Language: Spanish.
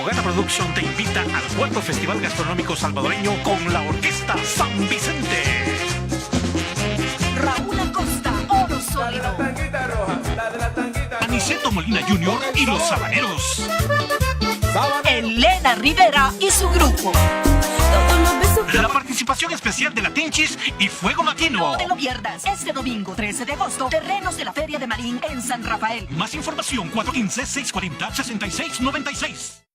Fogata Production te invita al 4º Festival Gastronómico Salvadoreño con la Orquesta San Vicente. Raúl Acosta, Oro Sólido. Aniceto Molina Jr. y los Sabaneros. Elena Rivera y su grupo. La participación especial de la Tinchis y Fuego Latino. No te lo pierdas. Este domingo 13 de agosto, terrenos de la Feria de Marín en San Rafael. Más información 415-640-6696.